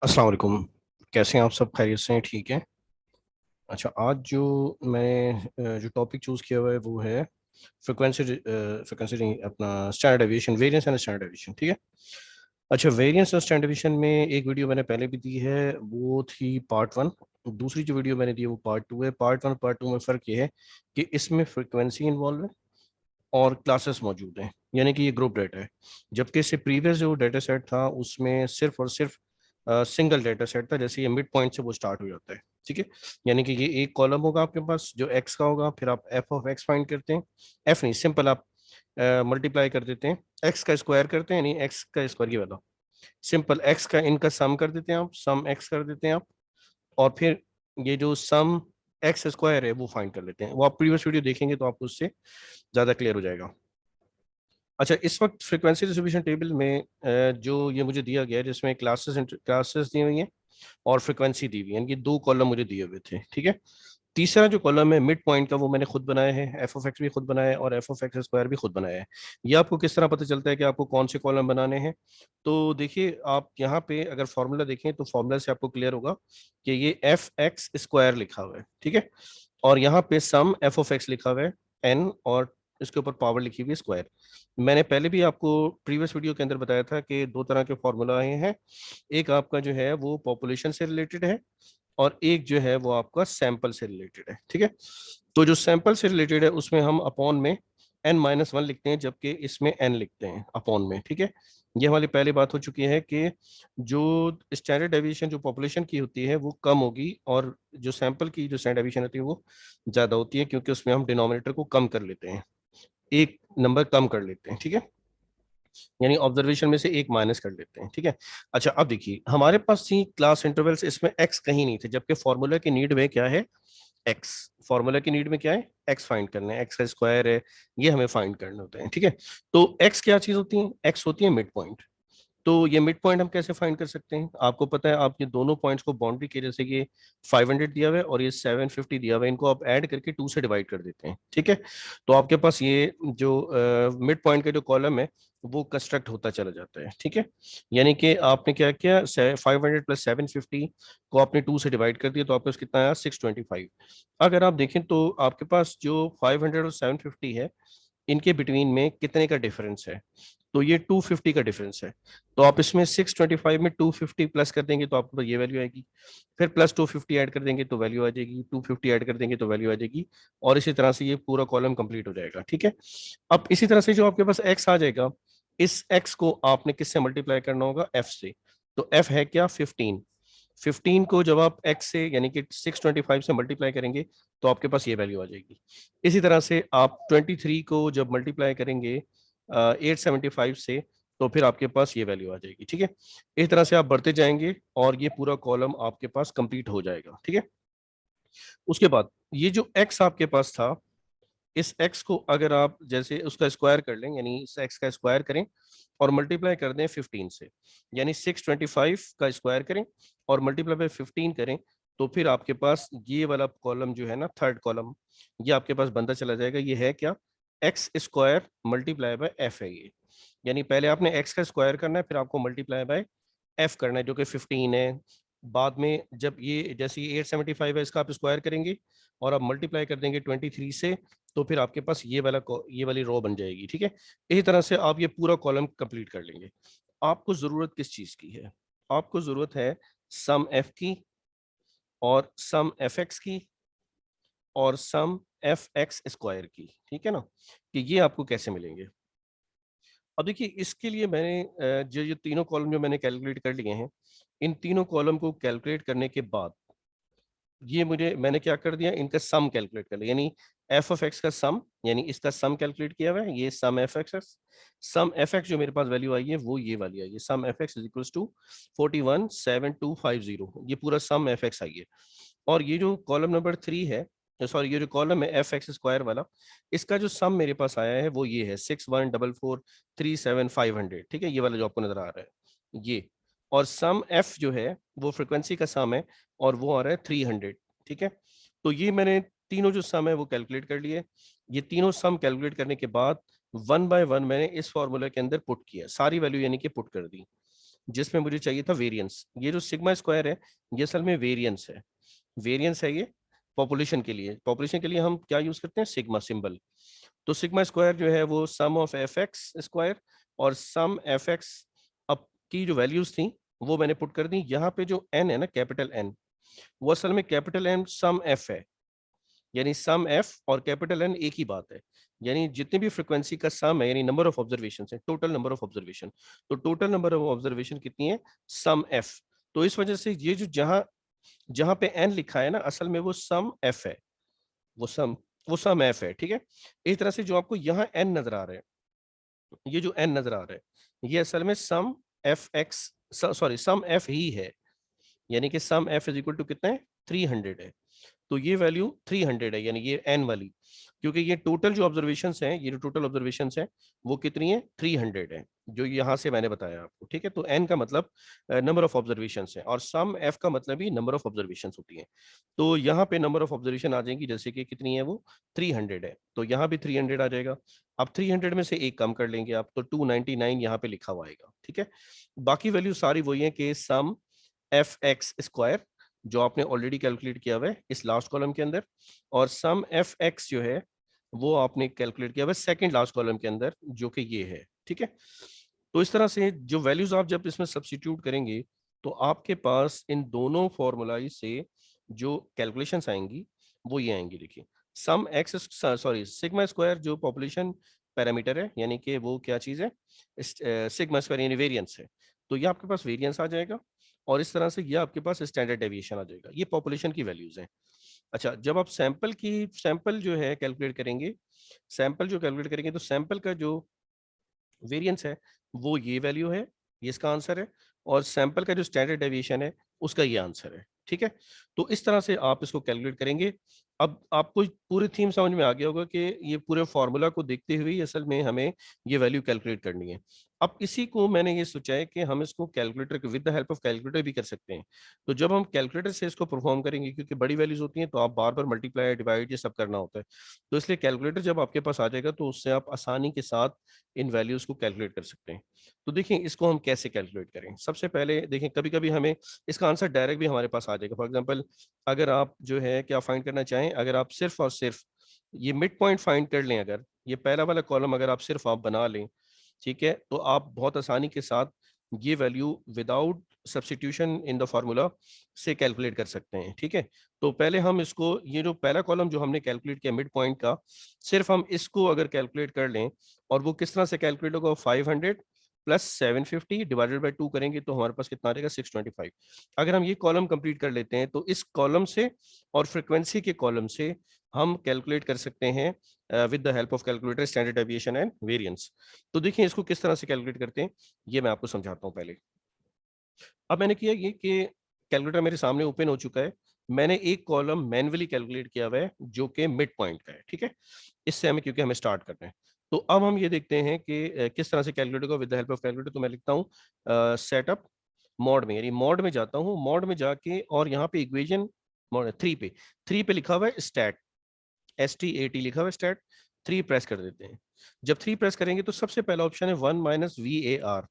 अस्सलाम वालेकुम। कैसे हैं आप? सब खैरियत से हैं? ठीक है। अच्छा, आज जो मैंने जो टॉपिक चूज़ किया हुआ है वो है फ्रिक्वेंसी नहीं, अपना standard deviation, variance and standard deviation. ठीक है। अच्छा, वेरिएंस और स्टैंडर्ड डेविएशन में एक वीडियो मैंने पहले भी दी है, वो थी पार्ट 1। दूसरी जो वीडियो मैंने दी है वो पार्ट 2 है। पार्ट 1 पार्ट 2 में फ़र्क ये है कि इसमें फ्रिक्वेंसी इन्वॉल्व है और क्लासेस मौजूद हैं, यानी कि ये ग्रुप डाटा है। जबकि इससे प्रीवियस जो डाटा सेट था उसमें सिर्फ और सिर्फ सिंगल डाटा सेट था। जैसे ये मिड पॉइंट से वो स्टार्ट हो जाता है। ठीक है। यानी कि ये एक कॉलम होगा आपके पास जो एक्स का होगा, फिर आप एफ ऑफ एक्स फाइंड करते हैं। एफ नहीं, सिंपल आप मल्टीप्लाई कर देते हैं, एक्स का स्क्वायर करते हैं, नहीं एक्स का स्क्वायर, ये वाला सिंपल एक्स का इनका सम कर देते हैं आप, सम एक्स कर देते हैं आप। और फिर ये जो सम एक्स स्क्वायर है वो फाइंड कर लेते हैं। वो आप प्रीवियस वीडियो देखेंगे तो आपको उससे ज़्यादा क्लियर हो जाएगा। अच्छा, इस वक्त फ्रिक्वेंसी डिस्ट्रीब्यूशन टेबल में जो ये मुझे दिया गया है, जिसमें क्लासेस दी हुई हैं और फ्रिक्वेंसी दी हुई है, यानी कि दो कॉलम मुझे दिए हुए थे। ठीक है। तीसरा जो कॉलम है मिड पॉइंट का, वो मैंने खुद बनाया है, एफ ऑफ एक्स भी खुद बनाया है और एफ ऑफ एक्स स्क्वायर भी खुद बनाया है। ये आपको किस तरह पता चलता है कि आपको कौन से कॉलम बनाने हैं? तो देखिए, आप यहाँ पे अगर फॉर्मूला देखें तो फॉर्मूला से आपको क्लियर होगा कि ये एफ एक्स स्क्वायर लिखा हुआ है। ठीक है। और यहाँ पे सम एफ ऑफ एक्स लिखा हुआ है एन, और इसके ऊपर पावर लिखी हुई है स्क्वायर। मैंने पहले भी आपको प्रीवियस वीडियो के अंदर बताया था कि दो तरह के फॉर्मूला आए हैं। एक आपका जो है वो पॉपुलेशन से रिलेटेड है और एक जो है वो आपका सैंपल से रिलेटेड है। ठीक है। तो जो सैंपल से रिलेटेड है उसमें हम अपॉन में n-1 लिखते हैं, जबकि इसमें n लिखते हैं अपॉन में। ठीक है। ये हमारी पहली बात हो चुकी है कि जो स्टैंडर्ड डेविएशन जो पॉपुलेशन की होती है वो कम होगी, और जो सैंपल की जो स्टैंडर्ड डेविएशन होती है वो ज़्यादा होती है, क्योंकि उसमें हम डिनोमिनेटर को कम कर लेते हैं, एक नंबर कम कर लेते हैं। ठीक है। यानी ऑब्जर्वेशन में से एक माइनस कर लेते हैं। ठीक है। अच्छा, अब देखिए हमारे पास थी क्लास इंटरवल्स, इसमें एक्स कहीं नहीं थे, जबकि फॉर्मूला की नीड में क्या है? एक्स। फॉर्मूला की नीड में क्या है? एक्स फाइंड करना है, एक्स का स्क्वायर है, ये हमें फाइंड करने होते हैं। ठीक है। तो एक्स क्या चीज होती है? एक्स होती है मिड पॉइंट। तो ये मिड पॉइंट हम कैसे फाइंड कर सकते हैं? आपको पता है, आप ये दोनों पॉइंट्स को बाउंड्री के, जैसे ये 500 दिया हुआ है और ये 750 दिया हुआ है, इनको आप ऐड करके 2 से डिवाइड कर देते हैं। ठीक है। तो आपके पास ये जो मिड पॉइंट का जो कॉलम है वो कंस्ट्रक्ट होता चला जाता है। ठीक है। यानी कि आपने क्या किया, 500 प्लस 750 को आपने 2 से डिवाइड कर दिया, तो आपके पास कितना आया? 625। अगर आप देखें तो आपके पास जो 500 और 750 है, इनके बिटवीन में कितने का डिफरेंस है? तो ये 250 का डिफरेंस है। तो आप इसमें 625 में 250 प्लस कर देंगे तो आपको ये वैल्यू आएगी। फिर प्लस 250 ऐड कर देंगे तो वैल्यू आ जाएगी, 250 ऐड कर देंगे तो वैल्यू आ जाएगी। और इसी तरह से ये पूरा कॉलम कंप्लीट हो जाएगा। ठीक है। अब इसी तरह से जो आपके पास एक्स आ जाएगा, इस एक्स को आपने किससे मल्टीप्लाई करना होगा? एफ से। तो एफ है क्या? 15। 15 को जब आप एक्स से यानी कि 625 से मल्टीप्लाई करेंगे तो आपके पास ये वैल्यू आ जाएगी। इसी तरह से आप 23 को जब मल्टीप्लाई करेंगे 875 से, तो फिर आपके पास ये वैल्यू आ जाएगी। ठीक है। इस तरह से आप बढ़ते जाएंगे और ये पूरा कॉलम आपके पास कंप्लीट हो जाएगा। ठीक है। उसके बाद ये जो एक्स आपके पास था, इस एक्स को अगर आप जैसे उसका स्क्वायर कर लें, यानी इस एक्स का स्क्वायर करें और मल्टीप्लाई कर दें 15 से, यानी 625 का स्क्वायर करें और मल्टीप्लाई बाय 15 करें, तो फिर आपके पास ये वाला कॉलम जो है ना, थर्ड कॉलम, ये आपके पास बनता चला जाएगा। ये है क्या? X square multiply by F है ये। यानी पहले आपने एक्स का स्क्वायर करना है, फिर आपको मल्टीप्लाई बाय एफ करना है, जो कि 15 है। बाद में जब ये जैसे ये 875 है, इसका आप स्क्वायर करेंगे और आप मल्टीप्लाई कर देंगे 23 से, तो फिर आपके पास ये वाली रो बन जाएगी। ठीक है। इसी तरह से आप ये पूरा कॉलम कंप्लीट कर लेंगे। आपको जरूरत किस चीज की है? आपको जरूरत है सम एफ की, और सम एफ एक्स की, और सम एफ एक्स स्क्वायर की। ठीक है ना? कि ये आपको कैसे मिलेंगे? अब देखिए, इसके लिए मैंने जो ये तीनों कॉलम जो मैंने कैलकुलेट कर लिए हैं, इन तीनों कॉलम को कैलकुलेट करने के बाद ये मैंने क्या कर दिया, इनका सम कैलकुलेट कर लिया। यानी एफ ऑफ एक्स का सम, यानी इसका सम कैलकुलेट किया हुआ है, ये सम एफ एक्स है। सम एफ एक्स जो मेरे पास वैल्यू आई है वो ये वाली आई है, sum F X is equals to 417250। ये पूरा सम एफ एक्स आई है। और ये जो कॉलम नंबर 3 है, सॉरी, ये जो कॉलम है एफ एक्स स्क्वायर वाला, इसका जो सम मेरे पास आया है वो ये है 614437 500। ठीक है। ये वाला जो आपको नजर आ रहा है ये। और सम एफ जो है वो फ्रिक्वेंसी का सम है, और वो आ रहा है 300। ठीक है। तो ये मैंने तीनों जो सम है वो कैलकुलेट कर लिए। ये तीनों सम कैलकुलेट करने के बाद वन बाय वन मैंने इस फॉर्मूला के अंदर पुट किया, सारी वैल्यू यानी कि पुट कर दी। जिसमें मुझे चाहिए था वेरिएंस। ये जो सिग्मा स्क्वायर है ये असल में वेरिएंस है, वेरिएंस है ये पॉपुलेशन के लिए। पॉपुलेशन के लिए हम क्या यूज करते हैं, सिग्मा सिंबल। तो सिग्मा स्क्वायर जो है वो सम ऑफ एफ एक्स स्क्वायर और सम एफ एक्स अब की जो वैल्यूज थी वो मैंने पुट कर दी। यहाँ पे जो एन है ना, कैपिटल एन, वो असल में कैपिटल एन सम एफ है, यानी सम एफ और कैपिटल एन एक ही बात है। यानी जितनी भी फ्रीक्वेंसी का सम है, यानी नंबर ऑफ ऑब्जर्वेशन है, टोटल नंबर ऑफ ऑब्जर्वेशन। तो टोटल नंबर ऑफ ऑब्जर्वेशन कितनी है, सम एफ। तो इस वजह से ये जो जहां जहां पे एन लिखा है ना, असल में वो सम एफ है, वो सम वो सम एफ है। ठीक है, इस तरह से जो आपको यहाँ एन नजर आ रहा है, ये जो एन नजर आ रहा है ये असल में सम एफ एक्स, सॉरी सम एफ ही है। यानी कि सम एफ इज इक्वल टू कितना है, 300 है। तो ये वैल्यू 300 है, यानी ये एन वाली, क्योंकि ये टोटल जो ऑब्जर्वेशंस हैं, ये जो टोटल ऑब्जर्वेशंस हैं वो कितनी है, 300 है, जो यहाँ से मैंने बताया आपको। ठीक है, तो एन का मतलब नंबर ऑफ ऑब्जर्वेशंस है और सम एफ का मतलब ही नंबर ऑफ ऑब्जर्वेशंस होती है। तो यहाँ पे नंबर ऑफ ऑब्जर्वेशन आ जाएंगी, जैसे कि कितनी है वो 300 है, तो यहाँ भी 300 आ जाएगा। अब 300 में से एक कम कर लेंगे आप, तो 299 यहाँ पे लिखा हुआ आएगा। ठीक है, बाकी वैल्यू सारी वही है कि सम एफ एक्स स्क्वायर जो आपने ऑलरेडी कैलकुलेट किया हुआ है इस लास्ट कॉलम के अंदर, और सम एफ एक्स जो है वो आपने कैलकुलेट किया हुआ है सेकेंड लास्ट कॉलम के अंदर, जो कि ये है। ठीक है, तो इस तरह से जो वैल्यूज आप जब इसमें सब्स्टिट्यूट करेंगे तो आपके पास इन दोनों फॉर्मूलाई से जो कैलकुलेशंस आएंगी वो ये आएंगी। देखिए, सम एक्स, सॉरी सिग्मा स्क्वायर जो पॉपुलेशन पैरामीटर है, यानी कि वो क्या चीज़ है, सिग्मा स्क्वायर यानी वेरिएंस है, तो ये आपके पास वेरिएंस आ जाएगा। और इस तरह से ये आपके पास स्टैंडर्ड डेविएशन आ जाएगा। ये पॉपुलेशन की वैल्यूज हैं। अच्छा, जब आप सैंपल जो है कैलकुलेट करेंगे, सैंपल जो कैलकुलेट करेंगे तो सैंपल का जो वेरिएंस है वो ये वैल्यू है, ये इसका आंसर है, और सैंपल का जो स्टैंडर्ड डेविएशन है उसका ये आंसर है। ठीक है, तो इस तरह से आप इसको कैलकुलेट करेंगे। अब आपको पूरी थीम समझ में आ गया होगा कि ये पूरे फॉर्मूला को देखते हुए असल में हमें ये वैल्यू कैलकुलेट करनी है। अब इसी को मैंने ये सोचा है कि हम इसको calculator with the help of calculator भी कर सकते हैं। तो जब हम कैलकुलेटर से इसको परफॉर्म करेंगे, क्योंकि बड़ी वैल्यूज होती हैं तो आप बार बार मल्टीप्लाई डिवाइड ये सब करना होता है, तो इसलिए कैलकुलेटर जब आपके पास आ जाएगा तो उससे आप आसानी के साथ इन वैल्यूज को कैलकुलेट कर सकते हैं। तो देखिए इसको हम कैसे कैलकुलेट करें। सबसे पहले देखें, कभी कभी हमें इसका आंसर डायरेक्ट भी हमारे पास आ जाएगा। फॉर एग्जांपल, अगर आप जो है क्या फाइंड करना चाहें, अगर आप सिर्फ और सिर्फ ये मिड पॉइंट फाइंड कर लें, अगर ये पहला वाला कॉलम अगर आप सिर्फ आप बना लें, ठीक है, तो आप बहुत आसानी के साथ ये value without substitution in the formula से कैलकुलेट कर सकते हैं। ठीक है, तो पहले हम इसको, ये जो पहला कॉलम जो हमने कैलकुलेट किया मिड पॉइंट का, सिर्फ हम इसको अगर कैलकुलेट कर लें, और वो किस तरह से कैलकुलेट होगा, 500 प्लस 750 डिवाइडेड बाई 2 करेंगे तो हमारे पास कितना आ जाएगा, 625। अगर हम ये कॉलम कंप्लीट कर लेते हैं तो इस कॉलम से और फ्रिक्वेंसी के कॉलम से हम कैलकुलेट कर सकते हैं with the help of calculator standard deviation and variance. तो देखिए इसको किस तरह से कैलकुलेट करते हैं ये मैं आपको समझाता हूँ पहले। अब मैंने किया ये कि कैलकुलेटर मेरे सामने ओपन हो चुका है, मैंने एक कॉलम मैन्युअली कैलकुलेट किया हुआ है जो कि मिड पॉइंट का है। ठीक है, इससे हमें, क्योंकि हमें स्टार्ट करना है, तो अब हम ये देखते हैं कि किस तरह से कैलकुलेटर को with the help of calculator. तो मैं लिखता हूँ सेटअप मॉड में, यानी मॉड में जाता हूँ, मॉड में जाके और यहाँ पे इक्वेशन मॉड 3 पे लिखा हुआ है स्टैट, STAT लिखा हुआ है स्टैट, 3 प्रेस कर देते हैं। जब 3 प्रेस करेंगे तो सबसे पहला ऑप्शन है 1 माइनस VAR,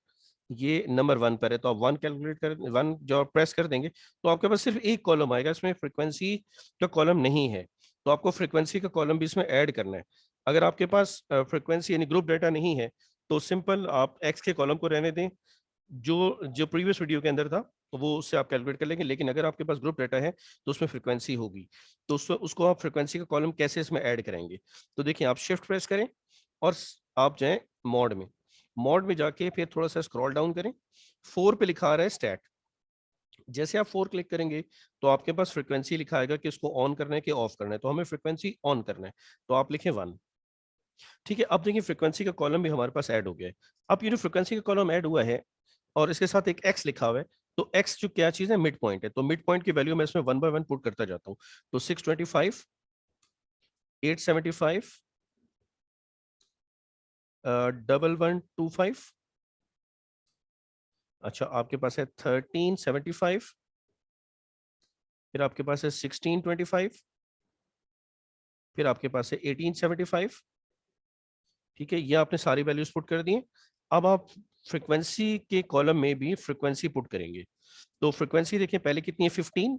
ये नंबर 1 पर है, तो आप 1 कैलकुलेट कर 1 जो आप प्रेस कर देंगे तो आपके पास सिर्फ एक कॉलम आएगा, इसमें फ्रीक्वेंसी का कॉलम नहीं है, तो आपको फ्रीक्वेंसी का कॉलम भी इसमें ऐड करना है। अगर आपके पास फ्रीक्वेंसी यानी ग्रुप डाटा नहीं है तो सिंपल आप एक्स के कॉलम को रहने दें, जो जो प्रीवियस वीडियो के अंदर था वो उससे आप कैलकुलेट कर लेंगे। लेकिन अगर आपके पास ग्रुप डाटा है तो उसमें फ्रीक्वेंसी होगी, तो उसको आप फ्रीक्वेंसी का कॉलम कैसे इसमें ऐड करेंगे। तो देखिए, आप शिफ्ट प्रेस करें और आप जाएं मॉड में, मॉड में जाके फिर थोड़ा सा स्क्रॉल डाउन करें, 4 पे लिखा आ रहा है स्टैट। जैसे आप 4 क्लिक करेंगे तो आपके पास फ्रीक्वेंसी लिखा आएगा कि इसको ऑन करना है कि ऑफ करना है, तो हमें फ्रीक्वेंसी ऑन करना है, तो आप लिखें 1। ठीक है, अब देखिए फ्रीक्वेंसी का कॉलम भी हमारे पास ऐड हो गया है। अब ये जो फ्रीक्वेंसी का कॉलम ऐड हुआ है और इसके साथ एक एक्स लिखा हुआ है, तो एक्स जो क्या चीज है, मिड पॉइंट है, तो मिड पॉइंट की वैल्यू मैं इसमें 1 बाय 1 पुट करता जाता हूँ। तो 625, 875, 1125, अच्छा आपके पास है 1375, फिर आपके पास है 1625, फिर आपके पास है 1875। ठीक है, ये आपने सारी वैल्यूज पुट कर दी हैं। अब आप फ्रीक्वेंसी के कॉलम में भी फ्रीक्वेंसी पुट करेंगे। तो फ्रीक्वेंसी देखिए पहले कितनी है 15,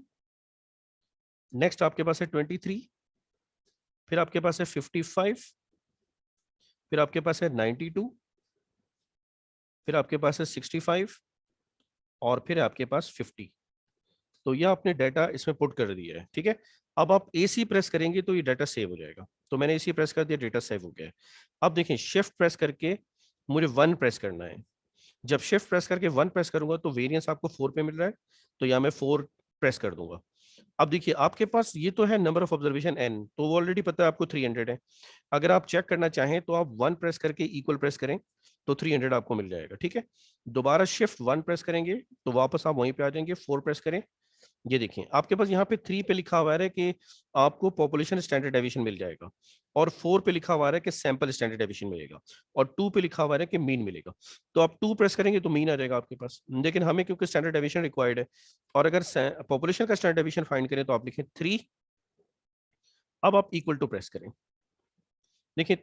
नेक्स्ट आपके पास है 23, फिर आपके पास है 55, फिर आपके पास है 92, फिर आपके पास है 65 और फिर आपके पास 50। तो यह आपने डाटा इसमें पुट कर दिया है, ठीक है। अब आप AC प्रेस करेंगे तो ये डाटा सेव हो जाएगा। तो मैंने AC प्रेस कर दिया, डाटा सेव हो गया है। अब देखिए शिफ्ट प्रेस करके मुझे 1 प्रेस करना है। जब शिफ्ट प्रेस करके 1 प्रेस करूंगा तो वेरिएंस आपको 4 पे मिल रहा है, तो यहाँ मैं 4 प्रेस कर दूंगा। अब देखिए आपके पास ये तो है नंबर ऑफ ऑब्जर्वेशन n, तो वो ऑलरेडी पता है आपको 300 है। अगर आप चेक करना चाहें तो आप 1 प्रेस करके इक्वल प्रेस करें तो 300 आपको मिल जाएगा, ठीक है। दोबारा शिफ्ट 1 प्रेस करेंगे तो वापस आप वहीं पे आ जाएंगे, 4 प्रेस करें। ये देखिए आपके पास यहाँ पे 3 पे लिखा हुआ है कि आपको पॉपुलेशन स्टैंडर्ड डेविएशन मिल जाएगा, और 4 पे लिखा हुआ है कि सैंपल स्टैंडर्ड डेविएशन मिलेगा, और 2 पे लिखा हुआ है कि मीन मिलेगा। तो आप 2 प्रेस करेंगे तो मीन आ जाएगा आपके पास, लेकिन हमें क्योंकि स्टैंडर्ड डेविएशन रिक्वायर्ड है, और अगर पॉपुलेशन का स्टैंडर्ड डेविएशन फाइंड करें तो आप लिखें 3। अब आप इक्वल टू प्रेस करें, देखिए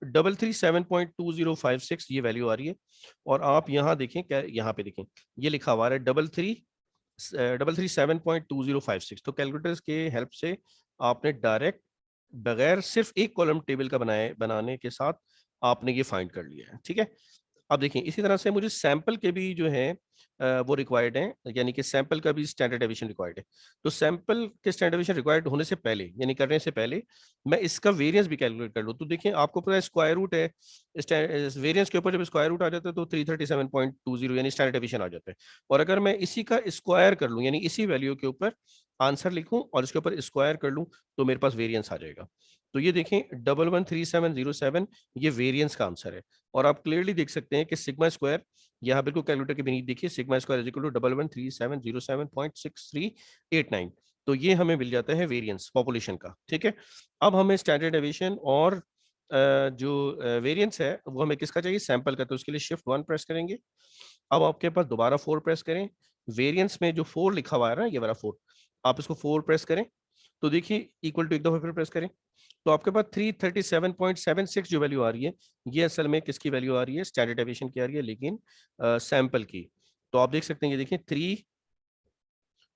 337.2056 ये वैल्यू आ रही है। और आप यहाँ देखें, क्या यहाँ पे देखें ये लिखा हुआ है 337.2056। तो कैलकुलेटर्स के हेल्प से आपने डायरेक्ट बगैर सिर्फ एक कॉलम टेबल का बनाने के साथ आपने ये फाइंड कर लिया है, ठीक है। अब देखिए इसी तरह से मुझे सैंपल के भी जो है वो रिक्वायर्ड है, यानी कि सैंपल का भी स्टैंडर्ड डेविएशन रिक्वायर्ड है। तो सैंपल के स्टैंडर्ड डेविएशन रिक्वायर्ड होने से पहले, यानी करने से पहले मैं इसका वेरिएंस भी कैलकुलेट कर लूँ। तो देखिए आपको पता है स्क्वायर रूट है, वेरिएंस के ऊपर जब स्क्वायर रूट आ जाता है तो 337.20 यानी स्टैंडर्ड डेविएशन आ जाता है। और अगर मैं इसी का स्क्वायर कर लूँ, यानी इसी वैल्यू के ऊपर आंसर लिखूं और इसके ऊपर स्क्वायर कर लूं, तो मेरे पास वेरिएंस आ जाएगा। तो ये देखें 113707 ये वेरिएंस का आंसर है। और आप क्लियरली देख सकते हैं कि सिग्मा स्क्वायर यहाँ बिल्कुल कैलकुलेटर के बीच देखिए, sigma square is equal to 113707.6389। तो ये हमें मिल जाता है वेरिएंस पॉपुलेशन का, ठीक है। अब हमें स्टैंडर्ड डेविएशन और जो वेरिएंस है वो हमें किसका चाहिए, सैंपल का। तो उसके लिए शिफ्ट 1 प्रेस करेंगे। अब आपके पास दोबारा 4 प्रेस करें, वेरिएंस में जो 4 लिखा हुआ है ना, ये वाला 4, आप इसको 4 प्रेस करें तो देखिए इक्वल टू एक दफा फिर प्रेस करें, तो आपके पास 337.76 जो वैल्यू आ रही है, ये असल में किसकी वैल्यू आ रही है, स्टैंडर्ड डेविएशन की आ रही है, लेकिन सैंपल की। तो आप देख सकते हैं, ये देखिए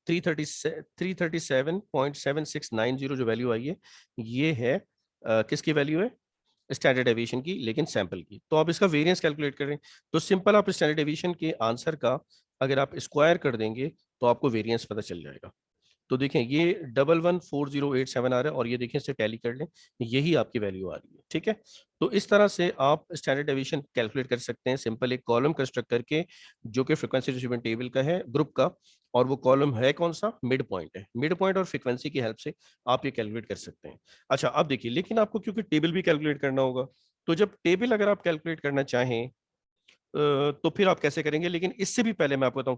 337.7690 जो वैल्यू आई है, ये है किसकी वैल्यू है, स्टैंडर्ड डेविएशन की, लेकिन सैंपल की। तो आप इसका वेरिएंस कैलकुलेट करें, तो सिंपल आप स्टैंडर्ड डेविएशन के आंसर का अगर आप स्क्वायर कर देंगे तो आपको वेरिएंस पता चल जाएगा। तो देखें ये 114087 आ रहा है, और ये देखें इससे टैली कर लें, यही आपकी वैल्यू आ रही है, ठीक है। तो इस तरह से आप स्टैंडर्ड डेविएशन कैलकुलेट कर सकते हैं, सिंपल एक कॉलम कंस्ट्रक्ट करके, जो कि फ्रीक्वेंसी डिस्ट्रीब्यूशन टेबल का है, ग्रुप का। और वो कॉलम है कौन सा, मिड पॉइंट है। मिड पॉइंट और फ्रीक्वेंसी की हेल्प से आप ये कैलकुलेट कर सकते हैं। अच्छा अब देखिए, लेकिन आपको क्योंकि टेबल भी कैलकुलेट करना होगा, तो जब टेबल अगर आप कैलकुलेट करना चाहें तो फिर आप कैसे करेंगे। लेकिन इससे भी पहले मैं आपको बताऊं,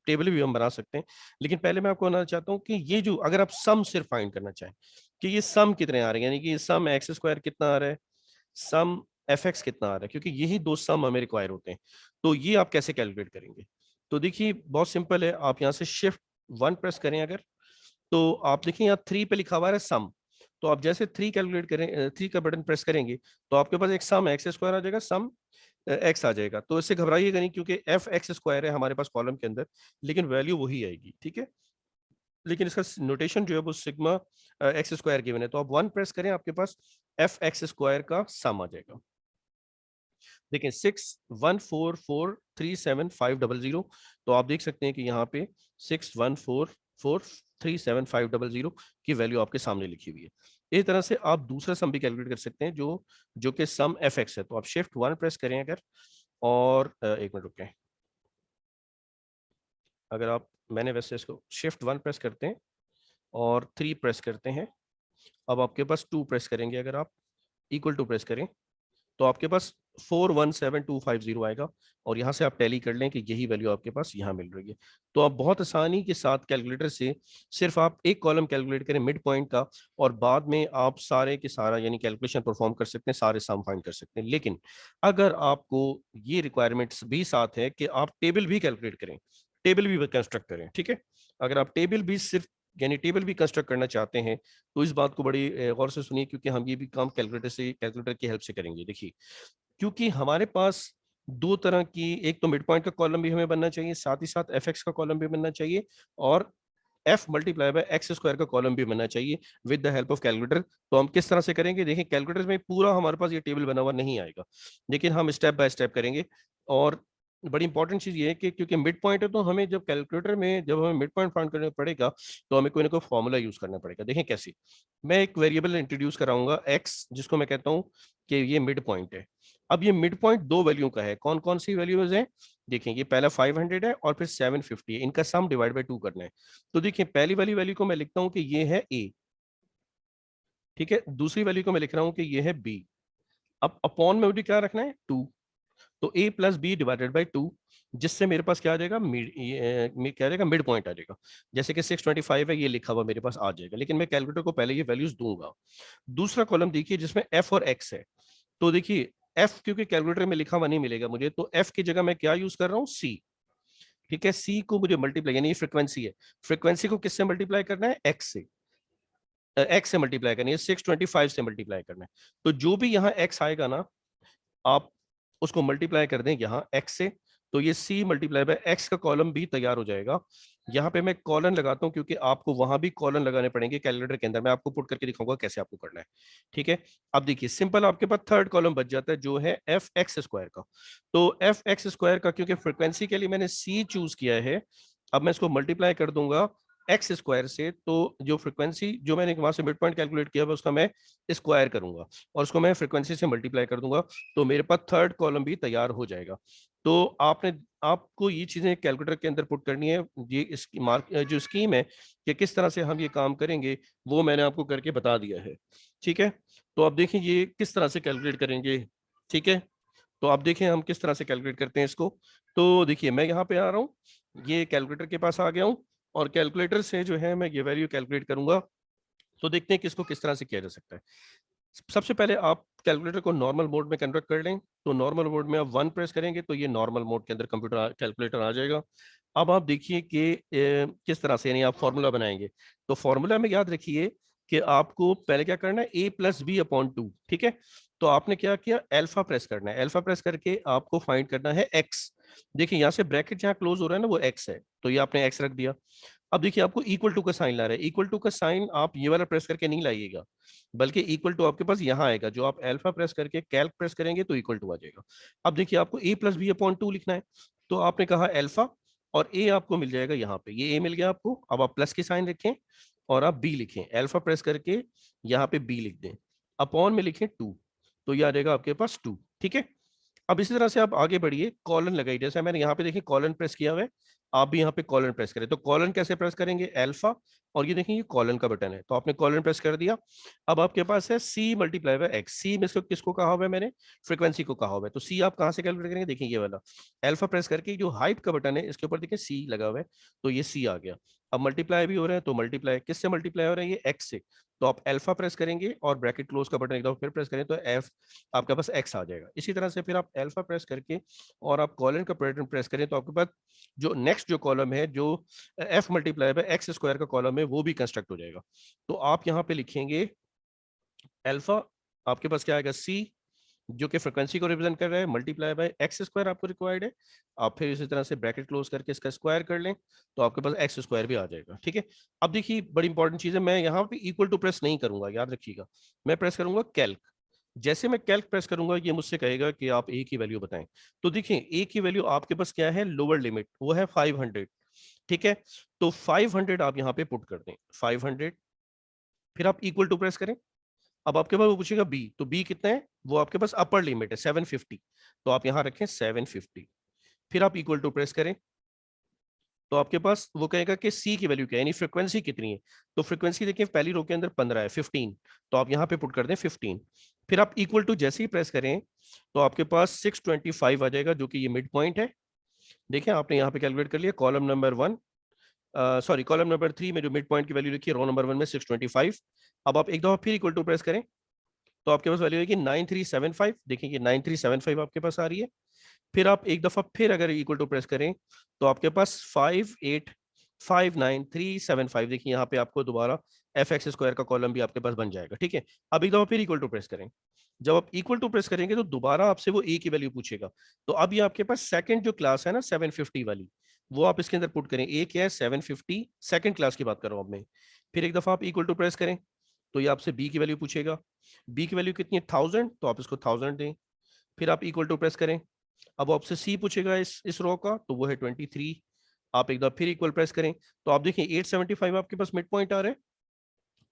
टेबल भी हम बना सकते हैं, लेकिन पहले मैं आपको बताना चाहता हूं कि ये जो अगर आप सम सिर्फ फाइंड करना चाहें कि ये सम कितने आ रहे हैं, यानी कि सम एक्स स्क्वायर कितना आ रहा है, सम एफ एक्स कितना आ रहा है, क्योंकि यही दो सम हमें रिक्वायर होते हैं। तो ये आप कैसे कैलकुलेट करेंगे, तो देखिए बहुत सिंपल है। आप यहाँ से शिफ्ट 1 प्रेस करें अगर, तो आप देखिए यहाँ 3 पे लिखा हुआ है सम। तो आप जैसे 3 कैलकुलेट करें, 3 का बटन प्रेस करेंगे, तो आपके पास एक सम एक्स स्क्वायर आ जाएगा, सम एक्स आ जाएगा। तो इससे घबराइएगा नहीं, क्योंकि एफ एक्स स्क्वायर है हमारे पास कॉलम के अंदर, लेकिन वैल्यू वही आएगी, ठीक है। लेकिन इसका नोटेशन जो है वो सिग्मा एक्स स्क्वायर गिवन है। तो आप 1 प्रेस करें, आपके पास एफ एक्स स्क्वायर का सम आ जाएगा। देखिए 614437500। तो आप देख सकते हैं कि यहाँ पे 614437500 की वैल्यू आपके सामने लिखी हुई है। इस तरह से आप दूसरा सम भी कैलकुलेट कर सकते हैं, जो जो कि सम एफ एक्स है। तो आप शिफ्ट 1 प्रेस करें अगर, और एक मिनट रुकें, अगर आप, मैंने वैसे इसको शिफ्ट 1 प्रेस करते हैं और 3 प्रेस करते हैं, अब आपके पास 2 प्रेस करेंगे अगर आप, इक्वल टू प्रेस करें, तो आपके पास 417250 आएगा। और यहाँ से आप टैली कर लें कि यही वैल्यू आपके पास यहाँ मिल रही है। तो आप बहुत आसानी के साथ कैलकुलेटर से सिर्फ आप एक कॉलम कैलकुलेट करें मिड पॉइंट का, और बाद में आप सारे के सारा यानी कैलकुलेशन परफॉर्म कर सकते हैं, सारे सम फाइंड कर सकते हैं। लेकिन अगर आपको ये रिक्वायरमेंट्स भी साथ है कि आप टेबल भी कैलकुलेट करें, टेबल भी कंस्ट्रक्ट करें, ठीक है। अगर आप टेबल भी सिर्फ यानी टेबल भी कंस्ट्रक्ट करना चाहते हैं, तो इस बात को बड़ी गौर से सुनिए, क्योंकि हम ये भी काम कैलकुलेटर की हेल्प से करेंगे। देखिए क्योंकि हमारे पास दो तरह की, एक तो मिड पॉइंट का कॉलम भी हमें बनना चाहिए, साथ ही साथ एफ एक्स का कॉलम भी बनना चाहिए, और F multiply by x square का कॉलम भी बनना चाहिए with the help of calculator. तो हम किस तरह से करेंगे, देखिए कैलकुलेटर में पूरा हमारे पास ये टेबल बना हुआ नहीं आएगा, लेकिन हम स्टेप बाय स्टेप करेंगे। और बड़ी इंपॉर्टेंट चीज ये है कि क्योंकि मिड पॉइंट है, तो हमें जब कैलकुलेटर में जब हमें मिड पॉइंट फाइंड करना पड़ेगा, तो हमें कोई ना कोई फॉर्मूला यूज करना पड़ेगा। देखें कैसे, मैं एक वेरिएबल इंट्रोड्यूस कराऊंगा एक्स, जिसको मैं कहता हूँ कि ये मिड पॉइंट है। अब ये मिड पॉइंट दो वैल्यू का है, कौन कौन सी वैल्यूज है, देखें ये पहला 500 है और फिर 750 है, इनका सम डिवाइड बाय 2 करना है। तो देखिए पहली वाली वैल्यू को मैं लिखता हूं कि ये है ए, ठीक है, दूसरी वैल्यू को मैं लिख रहा हूं कि ये है बी। अब अपॉन में मुझे क्या रखना है, 2, तो ए प्लस बी डिवाइडेड बाई 2, जिससे मेरे पास क्या आ जाएगा, क्या आ जाएगा, मिड पॉइंट आ जाएगा। जैसे कि 625 है, ये लिखा हुआ मेरे पास आ जाएगा, लेकिन मैं कैलकुलेटर को पहले ये वैल्यूज दूंगा। दूसरा कॉलम देखिए जिसमें एफ और एक्स है, तो देखिए एफ क्योंकि कैलकुलेटर में लिखा हुआ नहीं मिलेगा मुझे, तो एफ की जगह मैं क्या यूज कर रहा हूँ, सी। ठीक है, सी को मुझे मल्टीप्लाई, यानी ये फ्रीक्वेंसी है, फ्रीक्वेंसी को किससे मल्टीप्लाई करना है, एक्स से, एक्स से मल्टीप्लाई करनी है, 625 से मल्टीप्लाई करना है। तो जो भी यहाँ एक्स आएगा ना, आप उसको मल्टीप्लाई कर दें यहाँ एक्स से, तो ये सी मल्टीप्लाई बाय एक्स का कॉलम भी तैयार हो जाएगा। यहाँ पे मैं कॉलन लगाता हूँ क्योंकि आपको वहां भी कॉलन लगाने पड़ेंगे कैलकुलेटर के अंदर, मैं आपको पुट करके दिखाऊंगा कैसे आपको करना है। ठीक है, अब देखिए सिंपल आपके पास थर्ड कॉलम बच जाता है जो है एफ एक्स स्क्वायर का। तो एफ एक्स स्क्वायर का क्योंकि फ्रिक्वेंसी के लिए मैंने सी चूज किया है, अब मैं इसको मल्टीप्लाई कर दूंगा एक्स स्क्वायर से, तो जो फ्रिक्वेंसी जो मैंने वहां से मिड पॉइंट कैलकुलेट किया है उसका मैं स्क्वायर करूंगा और उसको मैं फ्रिक्वेंसी से मल्टीप्लाई कर दूंगा, तो मेरे पास थर्ड कॉलम भी तैयार हो जाएगा। तो आपको ये चीजें कैलकुलेटर के अंदर पुट करनी है। ये इसकी मार्क जो स्कीम है कि किस तरह से हम ये काम करेंगे, वो मैंने आपको करके बता दिया है। ठीक है, तो अब देखें ये किस तरह से कैलकुलेट करेंगे। ठीक है, तो आप देखें हम किस तरह से कैलकुलेट करते हैं इसको। तो देखिए मैं यहाँ पे आ रहा हूँ, ये कैलकुलेटर के पास आ गया हूँ, और कैलकुलेटर से जो है मैं ये वैल्यू कैलकुलेट करूंगा। तो देखते हैं कि इसको किस तरह से किया जा सकता है। सबसे पहले आप कैलकुलेटर को नॉर्मल मोड में कन्वर्ट कर लें, तो नॉर्मल मोड में आप 1 प्रेस करेंगे तो ये नॉर्मल मोड के अंदर कंप्यूटर कैलकुलेटर आ जाएगा। अब आप देखिए कि किस तरह से यानी आप फॉर्मूला बनाएंगे। तो फॉर्मूला में याद रखिए कि आपको पहले क्या करना है, ए प्लस बी अपॉन 2। ठीक है, तो आपने क्या किया, अल्फा प्रेस करना है, अल्फा प्रेस करके आपको फाइंड करना है एक्स। देखिए यहाँ से ब्रैकेट जहाँ क्लोज हो रहा है ना वो एक्स है, तो ये आपने एक्स रख दिया। अब देखिए आपको इक्वल टू का साइन ला रहा है, इक्वल टू का साइन आप ये वाला प्रेस करके नहीं लाइएगा, बल्कि इक्वल टू आपके पास यहाँ आएगा, जो आप अल्फा प्रेस करके कैल्क प्रेस करेंगे तो इक्वल टू आ जाएगा। अब देखिए आपको ए प्लस बी अपॉन 2 लिखना है, तो आपने कहा अल्फा, और ए आपको मिल जाएगा यहाँ पे, ये ए मिल गया आपको। अब आप प्लस की साइन रखें और आप बी लिखें, अल्फा प्रेस करके यहाँ पे बी लिख दें, अपॉन में लिखें 2, तो ये आ जाएगा आपके पास 2। ठीक है, अब इसी तरह से आप आगे बढ़िए, कॉलन लगाइए, जैसे मैंने यहाँ पे देखिए कॉलन प्रेस किया हुआ है, आप भी यहाँ पे कॉलन प्रेस करें। तो कॉलन कैसे प्रेस करेंगे, अल्फा, और ये देखिए ये कॉलन का बटन है, तो आपने कॉलन प्रेस कर दिया। अब आपके पास है सी मल्टीप्लाई बाय एक्स, सी में इसको किसको कहा हुआ है मैंने, फ्रीक्वेंसी को कहा हुआ है। तो सी आप कहाँ से कैलकुलेट करेंगे, देखिए ये वाला अल्फा प्रेस करके जो हाइट का बटन है इसके ऊपर देखिए सी लगा हुआ है, तो ये सी आ गया। अब मल्टीप्लाई भी हो रहा है, तो मल्टीप्लाई किससे मल्टीप्लाई हो रहा है, ये एक्स से, तो आप अल्फा प्रेस करेंगे और ब्रैकेट क्लोज का बटन एक दफा फिर प्रेस करें तो एफ आपके पास एक्स आ जाएगा। इसी तरह से फिर आप अल्फा प्रेस करके और आप कॉलन का बटन प्रेस करें तो आपके पास जो नेक्स्ट जो कॉलम है, जो F multiply by x square का कॉलम है, वो भी कंस्ट्रक्ट हो जाएगा। तो आप यहाँ पे लिखेंगे अल्फा, आपके पास क्या आएगा, सी जो कि फ्रिक्वेंसी को रिप्रेजेंट कर रहा है, मल्टीप्लाई बाय एक्स स्क्वायर आपको रिक्वायर्ड है। आप फिर इसी तरह से ब्रैकेट क्लोज करके इसका स्क्वायर कर लें तो आपके पास एक्स स्क्वायर भी आ जाएगा। ठीक है, अब देखिए बड़ी इंपॉर्टेंट चीज है, मैं यहाँ पे इक्वल टू प्रेस नहीं करूंगा, याद रखिएगा, मैं प्रेस करूंगा कैल्क। जैसे मैं कैल्क प्रेस करूंगा ये मुझसे कहेगा कि आप ए की वैल्यू बताएं। तो देखिए ए की वैल्यू आपके पास क्या है, लोअर लिमिट वो है 500। ठीक है, तो 500 आप यहाँ पे पुट कर दें, 500, फिर आप इक्वल टू प्रेस करें। अब आपके पास वो पूछेगा बी, तो बी कितना है, वो आपके पास अपर लिमिट है 750, तो आप यहाँ रखें 750, फिर आप इक्वल टू प्रेस करें, तो आपके पास वो कहेगा कि सी की वैल्यू क्या है, यानी फ्रीक्वेंसी कितनी है। तो फ्रीक्वेंसी देखिए पहली रो के अंदर 15 है, 15, तो आप यहाँ पे पुट कर दें 15, फिर आप इक्वल टू जैसे ही प्रेस करें तो आपके पास 625 आ जाएगा, जो कि ये मिड पॉइंट है। देखिए आपने यहाँ पे कैलकुलेट कर लिया, column number 1, sorry column number 3 में जो मिड पॉइंट की वैल्यू लिखी है, रो नंबर 1 में 625। अब आप एक दफा फिर इक्वल टू प्रेस करें तो आपके पास वैल्यू आएगी 9375, देखिए ये 9375 आपके पास आ रही है। फिर आप एक दफा फिर अगर इक्वल टू प्रेस करें तो आपके पास 5859375, देखिए यहाँ पे आपको दोबारा एफ एक्स स्क्वायर का कॉलम भी आपके पास बन जाएगा। ठीक है, अब एक दफा फिर इक्वल टू प्रेस करें। जब आप इक्वल टू प्रेस करेंगे तो दोबारा आपसे वो ए की वैल्यू पूछेगा। तो अब ये आपके पास सेकंड जो क्लास है ना 750 वाली, वो आप इसके अंदर पुट करें। ए क्या है 750, सेकंड क्लास की बात कर रहा हूं अब मैं। फिर एक दफा आप इक्वल टू प्रेस करें तो ये आपसे बी की वैल्यू पूछेगा। बी की वैल्यू कितनी है 1000, तो आप इसको 1000 दें। फिर आप इक्वल टू प्रेस करें, अब आपसे सी पूछेगा इस रो का, तो वो है 23। आप एक दफा फिर इक्वल प्रेस करें तो आप देखें 875 आपके पास मिड पॉइंट आ रहा है।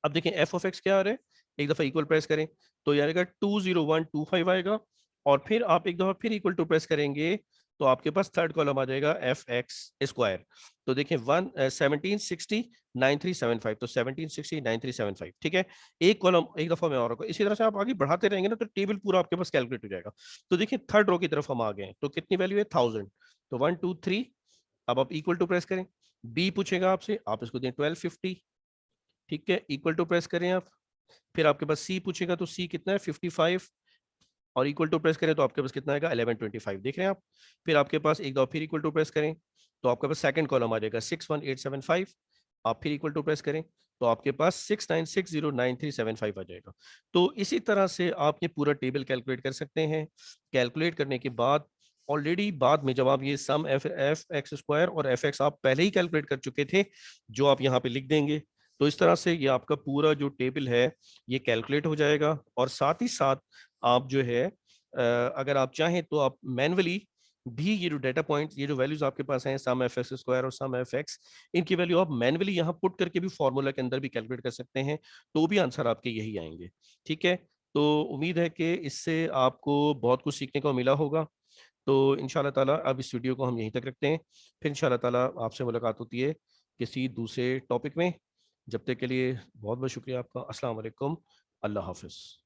अब देखें एफ ऑफ एक्स क्या आ रहा है, एक दफा इक्वल प्रेस करें तो ये आएगा 20125 आएगा। और फिर आप एक दफा फिर इक्वल टू प्रेस करेंगे तो आपके पास थर्ड कॉलम आ जाएगा एफ एक्स स्क्वायर। तो देखिए 17609375, तो 17609375। ठीक है, एक कॉलम एक दफा में और होगा। इसी तरह से आप आगे बढ़ाते रहेंगे ना तो टेबल पूरा आपके पास कैलकुलेट हो जाएगा। तो देखिए थर्ड रो की तरफ हम आ गए हैं, तो कितनी वैल्यू है 1000, तो 123। अब आप इक्वल टू प्रेस करें, बी पूछेगा आपसे, आप इसको दें 1250। ठीक है, इक्वल टू प्रेस करें आप। फिर आपके पास सी पूछेगा तो सी कितना है 55, और इक्वल टू प्रेस करें तो आपके पास कितना आएगा 1125, देख रहे हैं आप। फिर आपके पास एक दफा फिर इक्वल टू प्रेस करें तो आपके पास सेकंड कॉलम आ जाएगा 61875। आप फिर इक्वल टू प्रेस करें तो आपके पास 69609375 आ जाएगा। तो इसी तरह से आप ये पूरा टेबल कैलकुलेट कर सकते हैं। कैलकुलेट करने के बाद ऑलरेडी बाद में जब आप ये सम एफ एफ एक्स स्क्वायर और एफ एक्स आप पहले ही कैलकुलेट कर चुके थे, जो आप यहाँ पे लिख देंगे, तो इस तरह से ये आपका पूरा जो टेबल है ये कैलकुलेट हो जाएगा। और साथ ही साथ आप जो है अगर आप चाहें तो आप मैनुअली भी ये जो डेटा पॉइंट्स, ये जो वैल्यूज आपके पास हैं सम एफ एक्स स्क्वायर और सम एफ एक्स, इनकी वैल्यू आप मैनुअली यहाँ पुट करके भी फॉर्मूला के अंदर भी कैलकुलेट कर सकते हैं, तो भी आंसर आपके यही आएंगे। ठीक है, तो उम्मीद है कि इससे आपको बहुत कुछ सीखने को मिला होगा। तो इंशाल्लाह ताला अब इस वीडियो को हम यहीं तक रखते हैं, फिर इंशाल्लाह ताला आपसे मुलाकात होती है किसी दूसरे टॉपिक में। जब तक के लिए बहुत बहुत शुक्रिया आपका। अस्सलाम वालेकुम, अल्लाह हाफिज़।